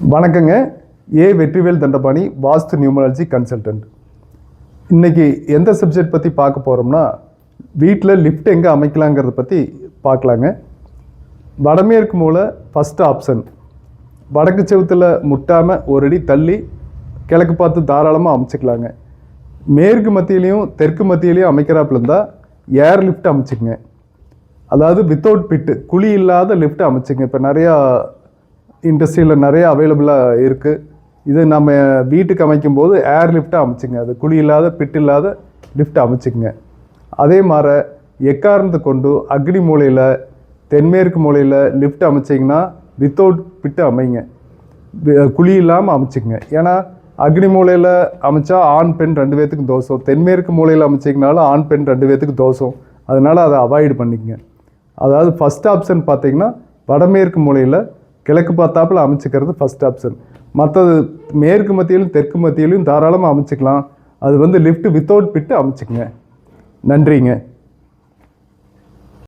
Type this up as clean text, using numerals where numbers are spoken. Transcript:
வணக்கங்க. வெற்றிவேல் தண்டபாணி, வாஸ்து numerology consultant. இன்றைக்கி எந்த சப்ஜெக்ட் பற்றி பார்க்க போகிறோம்னா, வீட்டில் லிஃப்ட் எங்கே அமைக்கலாங்கிறத பற்றி பார்க்கலாங்க. வடமேற்கு மூலை ஃபஸ்ட்டு ஆப்ஷன். வடக்கு செவுத்தில் முட்டாமல் ஒரு அடி தள்ளி கிழக்கு பார்த்து தாராளமாக அமைச்சிக்கலாங்க. மேற்கு மத்தியிலையும் தெற்கு மத்தியிலையும் அமைக்கிறாப்புல இருந்தால் ஏர் லிஃப்ட் அமைச்சிக்கங்க. அதாவது வித்தவுட் பிட்டு, குழி இல்லாத லிஃப்ட் அமைச்சிங்க. இப்போ நிறையா இண்டஸ்ட்ரியில் நிறைய அவைலபிளாக இருக்குது. இது நம்ம வீட்டுக்கு அமைக்கும்போது ஏர் லிஃப்ட்டாக அமைச்சிங்க. அது குழி இல்லாத பிட்டு இல்லாத லிஃப்ட் அமைச்சிக்கங்க. அதே மாதிரி எக்காரணத்தை கொண்டு அக்னி மூலையில் தென்மேற்கு மூலையில் லிஃப்ட் அமைச்சிங்கன்னா வித்தவுட் பிட்டு அமைங்க, குழி இல்லாமல் அமைச்சிக்கங்க. ஏன்னா அக்னி மூலையில் அமைச்சா ஆண் பெண் 2 பேர்த்துக்கும் தோஷம், தென்மேற்கு மூலையில் அமைச்சிங்கனாலும் ஆண் பெண் 2 பேர்த்துக்கு தோஷம். அதனால் அதை அவாய்டு பண்ணிக்கங்க. அதாவது ஃபஸ்ட் ஆப்ஷன் பார்த்தீங்கன்னா வடமேற்கு மூலையில் கிழக்கு பார்த்தாப்பில் அமைச்சிக்கிறது ஃபஸ்ட் ஆப்ஷன். மற்றது மேற்கு மத்தியிலும் தெற்கு மத்தியிலும் தாராளமாக அமைச்சிக்கலாம். அது லிஃப்ட் வித்தவுட் பிட்டு அமைச்சிக்கங்க. நன்றிங்க.